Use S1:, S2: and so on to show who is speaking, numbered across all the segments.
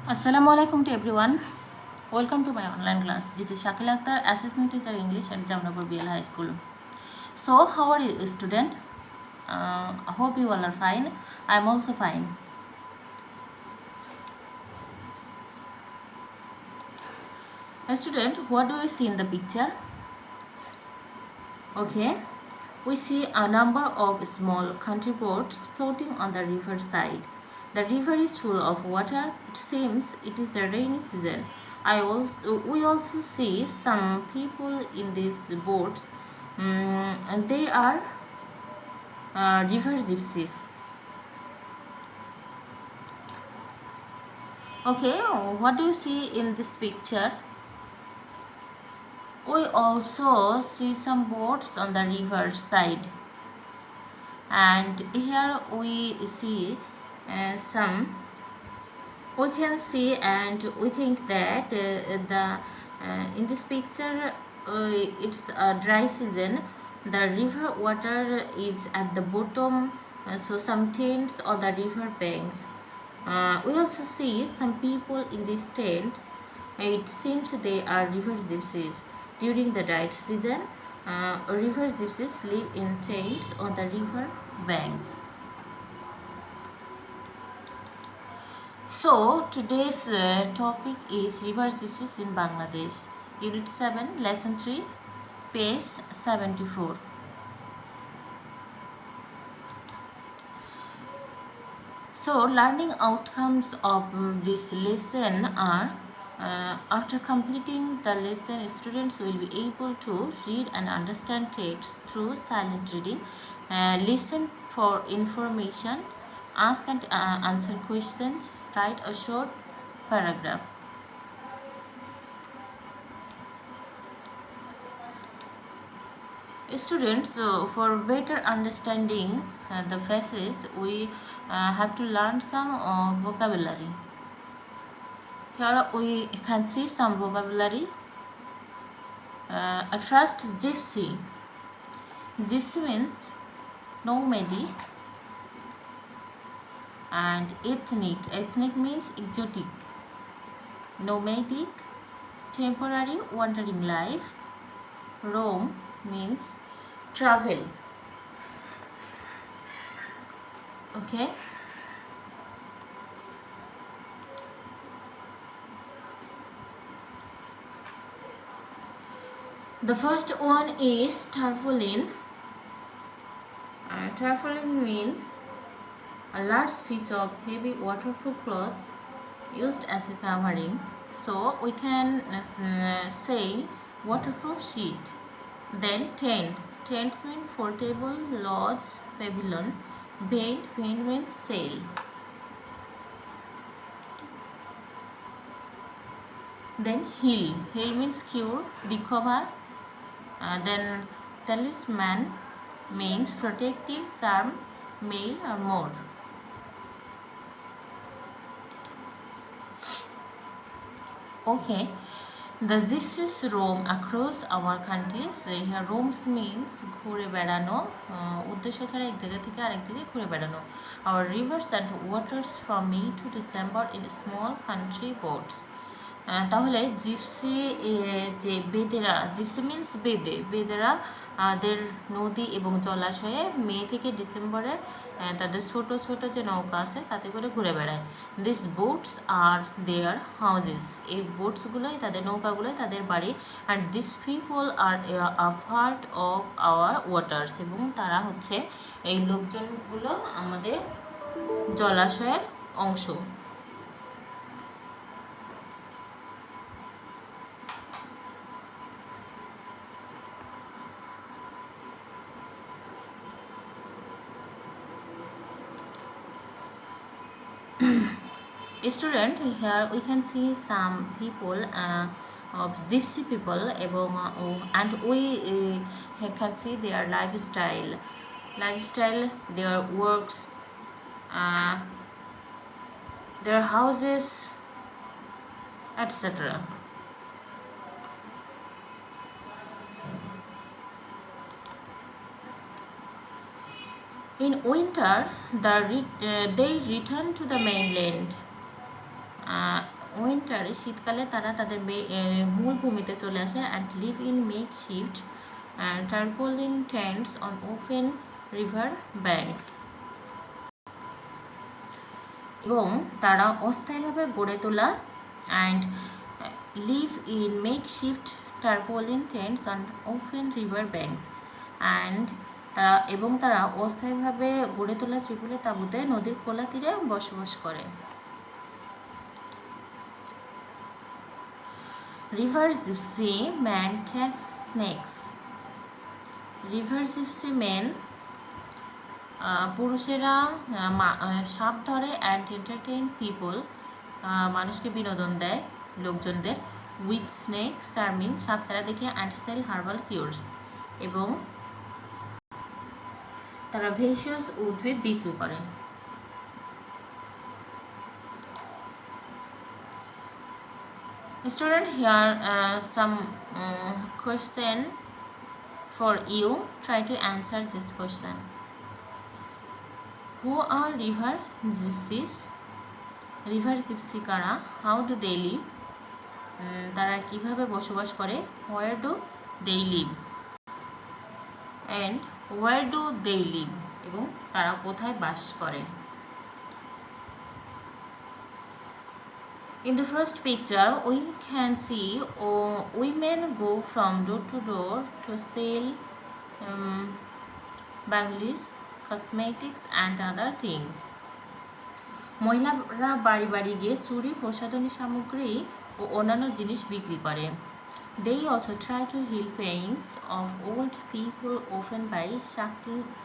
S1: Assalamu alaikum to everyone. Welcome to my online class. This is Shakil Akhtar, Assistant Teacher English at Jamnagar BL High School. So, how are you, student? I hope you all are fine. I am also fine. Student, what do we see in the picture? Okay, we see a number of small country boats floating on the river side. The river is full of water. It seems it is the rainy season. We also see some people in these boats. And they are river gypsies. Okay, what do you see in this picture? We also see some boats on the river side, and here we see some. We can see and we think that the in this picture it's a dry season. The river water is at the bottom, so some tents on the river banks. We also see some people in these tents. It seems they are river gypsies. During the dry season, river gypsies live in tents on the river banks. So today's topic is river gypsies in Bangladesh. Unit 7, Lesson 3, page 74. So learning outcomes of this lesson are after completing the lesson, students will be able to read and understand text through silent reading, listen for information, ask and answer questions, write a short paragraph. Students, for better understanding the phrases, we have to learn some vocabulary. Here we can see some vocabulary. At first, gypsy. Gypsy means nomadic and ethnic. Ethnic means exotic. Nomadic, temporary wandering life. Roam means travel. Okay. The first one is tarpaulin. Tarpaulin means a large piece of heavy waterproof cloth used as a covering. So we can say waterproof sheet. Then tents. Tents mean portable lodge, pavilion. Vent. Vent means sail. Then heal. Heal means cure, recover. Then talisman means protective charm, male or more. Okay, the gypsies roam across our countries. Here roams means ঘুরে বেড়ানো, উদ্দেশ্য ছাড়া এক জায়গা থেকে আরেক জায়গায় ঘুরে বেড়ানো. Our rivers and waters from May to December in small country boats. তাহলে জিপসি যে বেদেরা, জিপসি মিন্স বেদেরা দের নদী এবং জলাশয়ে মে থেকে ডিসেম্বরে তাদের ছোট ছোট যে নৌকা আছে তাতে করে ঘুরে বেড়ায়. This boats are their houses. এই বোটসগুলোই তাদের নৌকাগুলোই তাদের বাড়ি. And this people are a part of our waters. এবং তারা হচ্ছে এই লোকজনগুলো আমাদের জলাশয়ের অংশ. Student, here we can see some people of gypsy people and we can see their lifestyle, their works, their houses, etc. In winter, they return to the mainland. উইন্টারে শীতকালে তারা তাদের মূল ভূমিতে চলে আসে and live in makeshift tarpaulin tents on open river banks, এবং তারা অস্থায়ীভাবে গড়ে তোলা and live in makeshift tarpaulin tents on open river banks and তারা অস্থায়ীভাবে গড়ে তোলা ত্রিপলি তাঁবুতে নদীর খোলা তীরে বসবাস করে। River gypsy man catch snakes. River gypsy men পুরুষেরা সাপ ধরে অ্যান্ড এন্টারটেইন পিপল, মানুষকে বিনোদন দেয় লোকজনদের, উইথ স্নেক চার্মিং, সাপ খেলা দেখে, অ্যান্ড সেল হার্বাল কিউরস, এবং তারা ভেষজ উদ্ভিদ বিক্রি করে। Student, here some question for you. Try to answer this question. Who are river gypsies? River gypsy কারা? How do they live? তারা কিভাবে বসবাস করে? Where do they live? And where do they live? এবং তারা কোথায় বাস করে? In the first picture, we can see women go from door to door to sell bangles, cosmetics and other things. মহিলারা বাড়ি বাড়ি গিয়ে চুড়ি, প্রসাধনী সামগ্রী ও অন্যান্য জিনিস বিক্রি করে। They also try to heal pains of old people, often by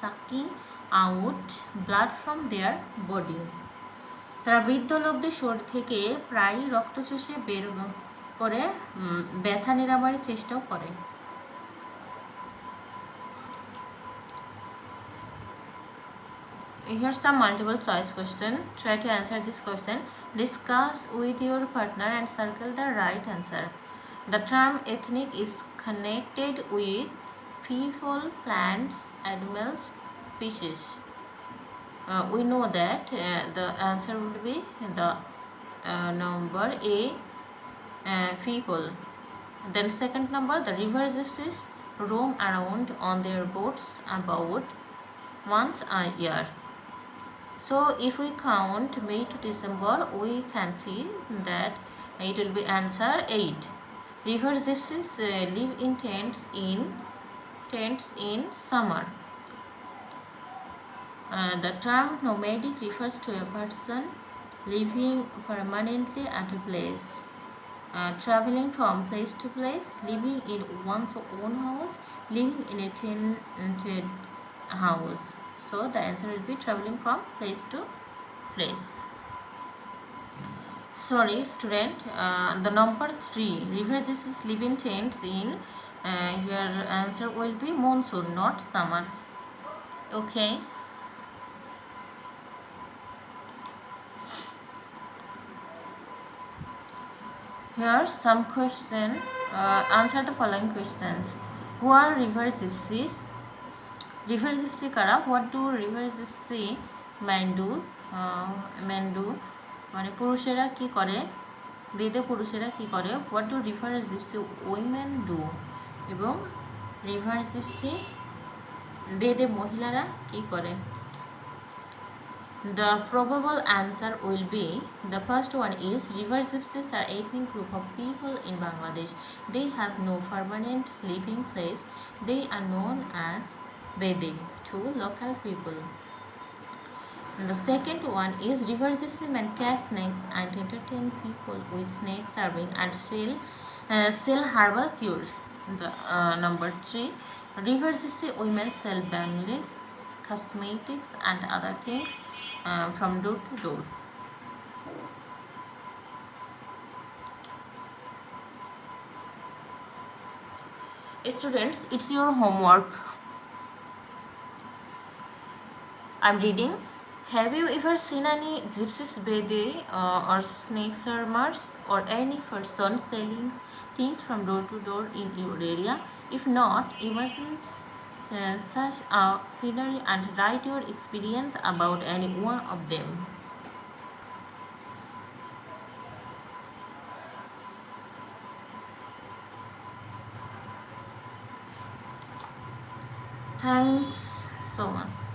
S1: sucking out blood from their body. তারা বৃদ্ধ লোকদের শরীর থেকে প্রায়ই রক্ত চুষে বের করে ব্যথা নিরাময়ের চেষ্টাও করে। Here's some multiple choice question. Try to answer this question. Discuss with your partner and circle the right answer. The term ethnic is connected with people, plants, animals, species. We know that the answer will be the number A, people. Then second number, the river gypsies roam around on their boats about once a year. So if we count May to December, we can see that it will be answer 8. River gypsies live in tents in summer. The term nomadic refers to a person living permanently at a place, traveling from place to place, living in one's own house, living in a tented house. So the answer will be traveling from place to place. Sorry student, the number 3, river gypsies live in tents in, your answer will be monsoon, not summer. Okay. Here's some question. Answer the following questions. Who are river gypsies? River gypsy kara? What do river gypsy men do? মানে পুরুষেরা কি করে, বেদে পুরুষেরা কি করে? What do river gypsy women do? এবং river gypsy বেদে মহিলারা কি করে? The probable answer will be, the first one is, river gypsies are ethnic group of people in Bangladesh. They have no permanent living place. They are known as Bedi to local people. The second one is, river gypsy men catch snakes and entertain people with snake serving and sell herbal cures. The number 3, river gypsy women sell bangles, cosmetics and other things from door to door. Students, it's your homework. I'm reading. Have you ever seen any gypsies bede or snake charmers or any person selling things from door to door in your area? If not, imagine such a scenery and write your experience about any one of them. Thanks so much.